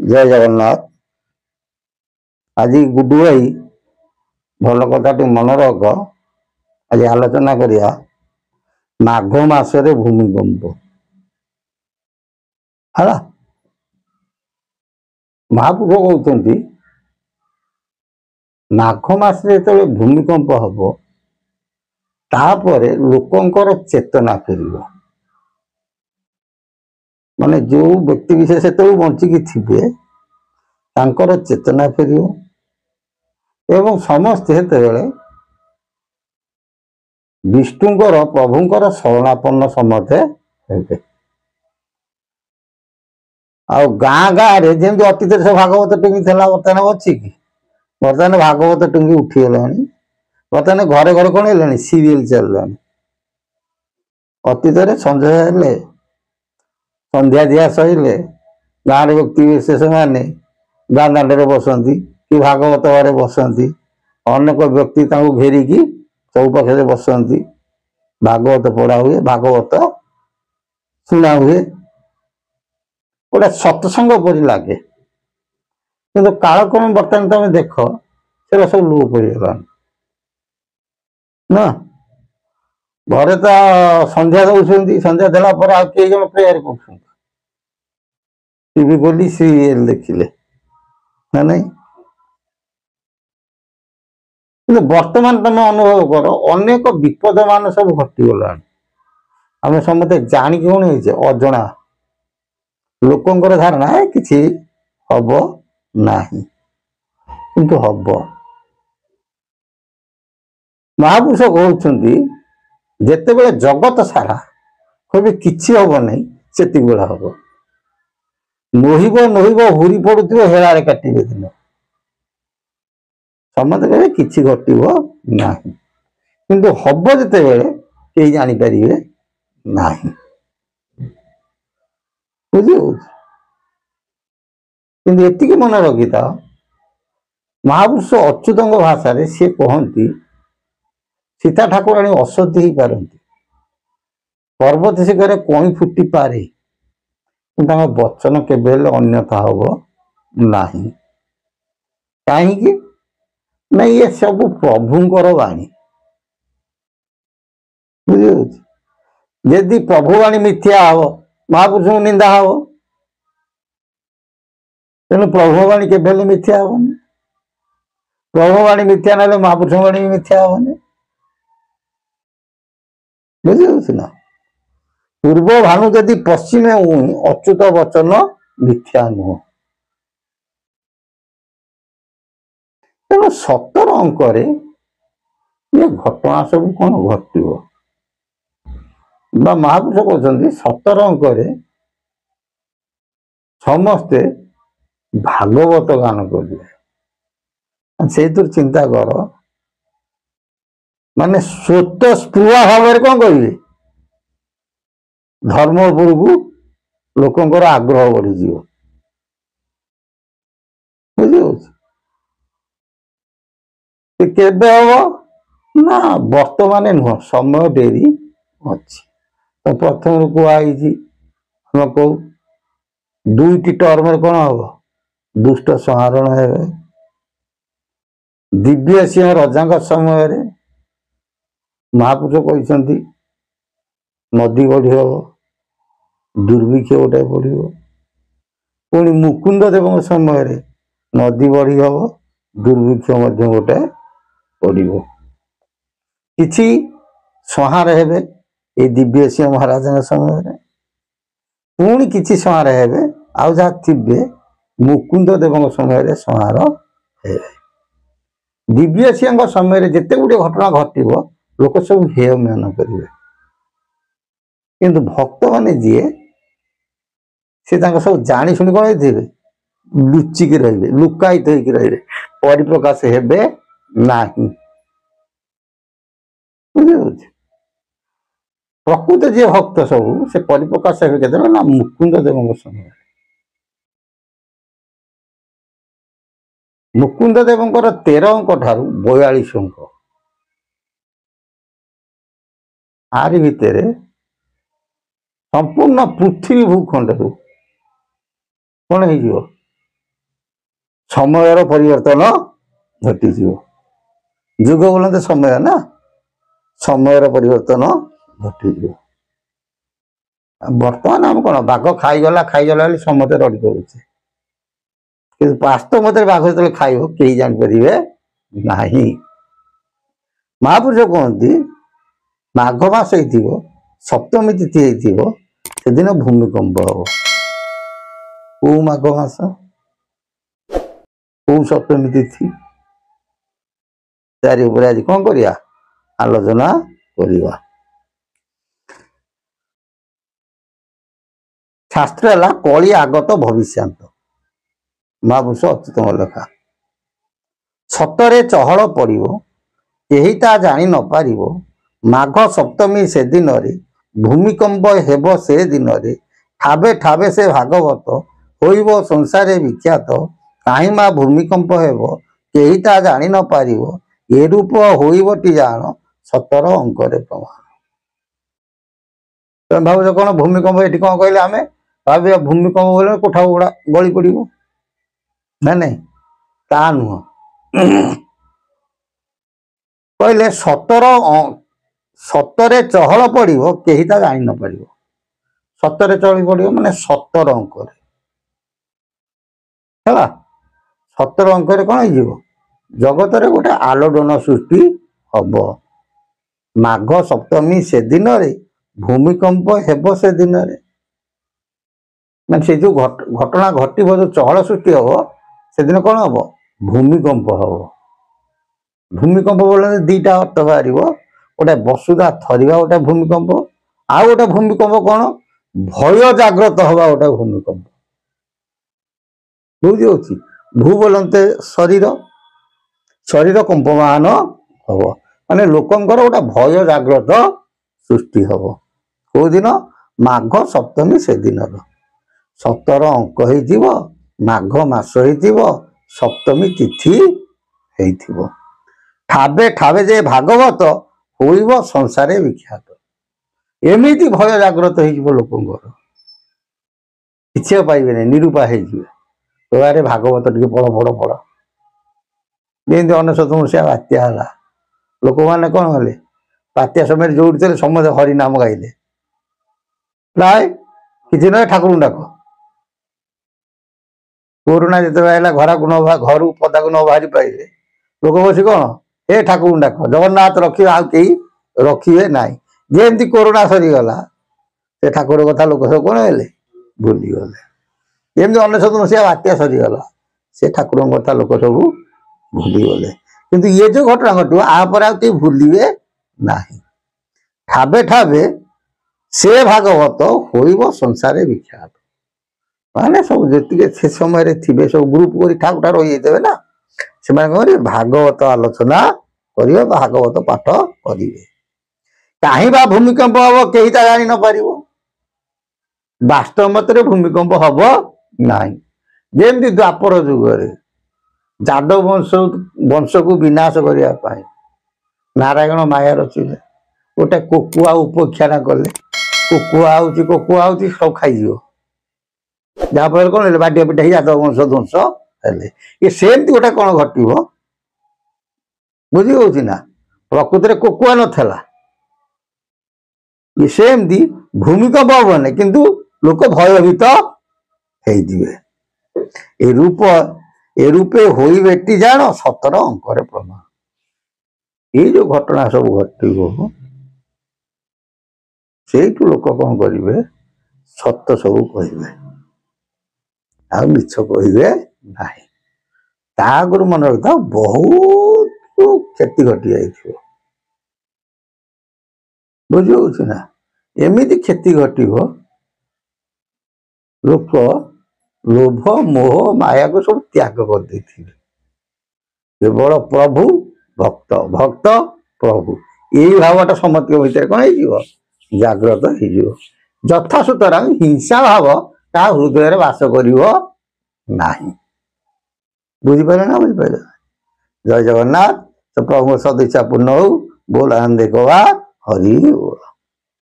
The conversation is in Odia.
जय जगन्नाथ। आज गुड्डू भाई भल कथा मन रख। आज आलोचना करिया माघ मासरे भूमिकंप है। महापुरुष कहते माघ मासरे जो भूमिकंप हम तापर लोकंकर चेतना फेर माने जो व्यक्ति विशेष बंचिकी थे तांकर चेतना फेर एवं समस्ते विष्णुकर प्रभुंकर शरणापन्न समते हेबे। आ गाँ गाँ रे जमी अतीत सब भागवत टुंगी था बर्तमान अच्छी कि बर्तमान भागवत टुंगी उठीगला। बर्तमान घरे घरे कौन है सीरियल चलला। अतीत संजय हेले संध्या दिया सहिले गाँव व्यक्ति विशेष मैंने गाँ दाण्डे बसती कि भागवत घरे बसती अनेक व्यक्ति घेरिकी चौपाखे बसती भागवत पढ़ा हुए भागवत शुणा हुए गोटे सत्संग परि लगे। कि कालक्रम बर्तमान तुम देख से सब लोप हो ना घरे तो संध्या दौरान संध्या देला कई जन प्रेयर कर टीवी खोली सीरियल देखिले ना नहीं। वर्तमान तुम अनुभव कर अनेक विपद मान सब घटीगला। आम समझते जाणिक कौन हो अजना लोकंर धारणा है किसी हम ना किंतु हम। महापुरुष कहते जिते बड़े जगत सारा कभी किसी हम नहीं से बेला हम नोहिब नोहिब हुरी पड़ुव हेलारे काटे दिन समझते कहे कि घटना ना किंतु हम जिते कई जापर ना बुझे। कि मन रखी था महापुरुष अच्युत भाषा सी कहती सीता ठाकुराणी असत्य ही पारती पर्वत शिखर कई फुटी पारे वचन केवे अन्यथा हम ना कहीं ना ये सब प्रभुंकर वाणी बुझे। यदि प्रभुवाणी मिथ्या हम महापुरुष को निंदा हम तेणु प्रभुवाणी के मिथ्या हेनी। प्रभुवाणी मिथ्या ना महापुरुष वाणी भी मिथ्या हेनी बुझे ना। पूर्व भानु यदि पश्चिम अच्युत वचन मिथ्या नुह तेणु 17 अंक ये घटना सब कौन घटव महापुरुष कहते 17 अंक समस्ते भागवत गान करें से चिंता कर माने स्वत स्पृहा भाव कौन करेंगे धर्म उपरकू लोकंर आग्रह बढ़ीज बुझे हम ना वर्तमान नुह समय डेरी अच्छी तो प्रथम कहुई हम कहू 2टी टर्म कौन हम दुष्ट संहरण है दिव्य सिंह रजा समय महापुरुष कहते नदी बढ़ी हम दुर्भिक्ष गोटे बढ़ पुणी मुकुंद देव समय नदी बढ़ी हम दुर्भिक्ष गोटे बढ़ कि संहार हे ये दिव्य सिंह महाराज समय पुणी कि संहार हे आउ जहाँ थे मुकुंद देव समय संहार हे दिव्य सिंह समय जिते गुटे घटना घटव लोक सब हेय मान करेंगे किंतु भक्त माने जी सी सब जानी शुणी कौन थे लुचिकी रे लुकायित हो रे परिप्रकाश हेबे नाही बुझे। प्रकृत जी भक्त सब से परिप्रकाश हे के ना मुकुंद देव समय मुकुंद देवंकर 13 अंक ठारू 42 अंक आरि भितर संपूर्ण पृथ्वी भूखंड कौन हो ସମୟର ପରିବର୍ତ୍ତନ ଘଟିଯିବ। ଯୁଗ ବୋଲନ୍ତି ସମୟ ନା, ସମୟର ପରିବର୍ତ୍ତନ ଘଟିଯିବ। ବର୍ତ୍ତମାନ ଆମେ କଣ ବାଘ ଖାଇଗଲା ବୋଲି ସମସ୍ତେ ରଡ଼ି କରୁଛେ, କିନ୍ତୁ ବାସ୍ତବରେ ବାଘ ଯେତେବେଳେ ଖାଇବ କେହି ଜାଣିପାରିବେ ନାହିଁ। ମହାପୁରୁଷ କୁହନ୍ତି ମାଘ ମାସ ହେଇଥିବ, ସପ୍ତମୀ ତିଥି ହେଇଥିବ, ସେଦିନ ଭୂମିକମ୍ପ ହବ। କୋଉ ମାଘ ମାସ, କୋଉ ସପ୍ତମୀ ତିଥି, ତାରି ଉପରେ ଆଜି କଣ କରିବା, ଆଲୋଚନା କରିବା। ଶାସ୍ତ୍ର ହେଲା କଳି ଆଗତ ଭବିଷ୍ୟାନ୍ତ, ମହାପୁରୁଷ ଅଚ୍ୟୁତଙ୍କ ଲେଖା। ସତରେ ଚହଳ ପଡ଼ିବ, କେହି ତା ଜାଣି ନପାରିବ। ମାଘ ସପ୍ତମୀ ସେଦିନରେ, ଭୂମିକମ୍ପ ହେବ ସେ ଦିନରେ। ଠାବେ ଠାବେ ସେ ଭାଗବତ, ହୋଇବ ସଂସାରେ ବିଖ୍ୟାତ। କାହିଁ ମା ଭୂମିକମ୍ପ ହେବ, କେହି ତା ଜାଣି ନପାରିବ। ଏ ରୂପ ହୋଇବଟି ଜାଣ, ସତର ଅଙ୍କରେ ପ୍ରମାଣ। ତମେ ଭାବୁଛ କଣ ଭୂମିକମ୍ପ, ଏଠି କଣ କହିଲେ ଆମେ ଭାବିବା ଭୂମିକମ୍ପ ବୋଲେ କୋଠା ଗୁଡା ଗଳି ପଡିବ, ନା ନାଇଁ, ତା ନୁହଁ। କହିଲେ ସତରେ ଚହଳ ପଡ଼ିବ, କେହି ତା ଜାଣି ନପାରିବ। ସତରେ ଚଳି ପଡ଼ିବ ମାନେ 17 ଅଙ୍କରେ ହେଲା। 17 ଅଙ୍କରେ କଣ ହେଇଯିବ, ଜଗତରେ ଗୋଟେ ଆଲୋଡ଼ନ ସୃଷ୍ଟି ହବ। ମାଘ ସପ୍ତମୀ ସେଦିନରେ, ଭୂମିକମ୍ପ ହେବ ସେ ଦିନରେ। ମାନେ ସେ ଯୋଉ ଘଟଣା ଘଟିବ, ଯୋଉ ଚହଳ ସୃଷ୍ଟି ହବ, ସେଦିନ କଣ ହବ, ଭୂମିକମ୍ପ ହବ। ଭୂମିକମ୍ପ ବୋଲେ ଦିଟା ଅର୍ଥ ବାହାରିବ, ଗୋଟେ ବସୁଧା ଥରିବା ଗୋଟେ ଭୂମିକମ୍ପ, ଆଉ ଗୋଟେ ଭୂମିକମ୍ପ କଣ ଭୟ ଜାଗ୍ରତ ହବା ଗୋଟେ ଭୂମିକମ୍ପ। ବୁଝି ହଉଛି, ଭୂ ବୋଲନ୍ତେ ଶରୀର, ଶରୀର କମ୍ପମାନ ହବ, ମାନେ ଲୋକଙ୍କର ଗୋଟେ ଭୟ ଜାଗ୍ରତ ସୃଷ୍ଟି ହବ। କୋଉ ଦିନ, ମାଘ ସପ୍ତମୀ ସେଦିନର। 17 ଅଙ୍କ ହେଇଥିବ, ମାଘ ମାସ ହେଇଥିବ, ସପ୍ତମୀ ତିଥି ହେଇଥିବ। ଠାବେ ଠାବେ ଯେ ଭାଗବତ, ହୋଇବ ସଂସାରେ ବିଖ୍ୟାତ। ଏମିତି ଭୟ ଜାଗ୍ରତ ହେଇଯିବ ଲୋକଙ୍କର, କିଛି ପାଇବେନି, ନିରୂପା ହେଇଯିବେ। ଆରେ ଭାଗବତ ଟିକେ ପଢ। ଯେମିତି 99 ମସିହା ବାତ୍ୟା ହେଲା, ଲୋକମାନେ କଣ ହେଲେ, ବାତ୍ୟା ସମୟରେ ଯୋଉଠି ଥିଲେ ସମସ୍ତେ ହରିନାମ ଗାଇଲେ। ପ୍ରାୟ କିଛି ନହେଲେ ଠାକୁରଙ୍କୁ ଡାକ। କୋରୋନା ଯେତେବେଳେ ହେଲା, ଘରୁ ପଦାକୁ ନ ବାହାରି ପାଇଲେ, ଲୋକ ବସି କଣ, ଏ ଠାକୁରଙ୍କୁ ଡାକ, ଜଗନ୍ନାଥ ରଖିବେ, ଆଉ କେହି ରଖିବେ ନାହିଁ। ଯେମିତି କୋରୋନା ସରିଗଲା, ସେ ଠାକୁର କଥା ଲୋକ ସବୁ କଣ ହେଲେ, ଭୁଲିଗଲେ। ଯେମିତି 99 ମସିହା ବାତ୍ୟା ସରିଗଲା, ସେ ଠାକୁରଙ୍କ କଥା ଲୋକ ସବୁ ଭୁଲିଗଲେ। କିନ୍ତୁ ଇଏ ଯୋଉ ଘଟଣା ଘଟିବ, ଆପରେ ଆଉ କେହି ଭୁଲିବେ ନାହିଁ। ଠାବେ ଠାବେ ସେ ଭାଗବତ, ହୋଇବ ସଂସାରେ ବିଖ୍ୟାତ। ମାନେ ସବୁ ଯେତିକି ସେ ସମୟରେ ଥିବେ, ସବୁ ଗ୍ରୁପ କରି ଠାକୁର ରହିଯାଇଥିବେ ନା, ସେମାନେ କଣ କରିବେ, ଭାଗବତ ଆଲୋଚନା କରିବେ, ଭାଗବତ ପାଠ କରିବେ। କାହିଁ ବା ଭୂମିକମ୍ପ ହବ, କେହି ତା ଜାଣି ନପାରିବ। ବାସ୍ତବ ମତରେ ଭୂମିକମ୍ପ ହବ ନାହିଁ। ଯେମିତି ଦ୍ୱାପର ଯୁଗରେ ଯାଦବ ବଂଶକୁ ବିନାଶ କରିବା ପାଇଁ ନାରାୟଣ ମାୟା ରଚିଲେ, ଗୋଟେ କୋକୁଆ ଉପଖ୍ୟାନ କଲେ। କୋକୁଆ ହଉଛି ସବୁ ଖାଇଯିବ, ଯାହାଫଳରେ କଣ ହେଲେ, ବାଟିଆ ପିଟା ହେଇ ଯାଦବ ବଂଶ ଧ୍ୱଂସ ହେଲେ। ସେମିତି ଗୋଟେ କଣ ଘଟିବ, ବୁଝି ହଉଛି ନା। ପ୍ରକୃତିରେ କୋକୁଆ ନଥିଲା, ସେମିତି ଭୂମିକମ୍ପ ହବନି, କିନ୍ତୁ ଲୋକ ଭୟଭୀତ ହେଇଯିବେ। ଏ ରୂପେ ହୋଇବେଟି ଜାଣ, 17 ଅଙ୍କରେ ପ୍ରମାଣ। ଏଇ ଯୋଉ ଘଟଣା ସବୁ ଘଟିବ, ସେଇଠୁ ଲୋକ କଣ କରିବେ, ସତ ସବୁ କହିବେ, ଆଉ ମିଛ କହିବେ ନାହିଁ। ତା ଆଗରୁ ମନେ ରଖିଥାଅ, ବହୁତ କ୍ଷତି ଘଟି ଯାଇଥିବ। ବୁଝି ହଉଛି ନା। ଏମିତି କ୍ଷତି ଘଟିବ, ଲୋକ ଲୋଭ ମୋହ ମାୟାକୁ ସବୁ ତ୍ୟାଗ କରିଦେଇଥିବେ। କେବଳ ପ୍ରଭୁ, ଭକ୍ତ ପ୍ରଭୁ, ଏଇ ଭାବଟା ସମସ୍ତଙ୍କ ଭିତରେ କଣ ହେଇଯିବ, ଜାଗ୍ରତ ହେଇଯିବ। ଯଥା ସୁତରାଂ ହିଂସା ଭାବ କାହା ହୃଦୟରେ ବାସ କରିବ ନାହିଁ। ବୁଝିପାରିଲେ ନା, ବୁଝିପାରିଲେ? ଜୟ ଜଗନ୍ନାଥ। ପ୍ରଭୁଙ୍କ ସଦିଚ୍ଛା ପୂର୍ଣ୍ଣ ହଉ। ବୋଲ ଆନନ୍ଦେ ଗବା, ହରି ବୋଲ।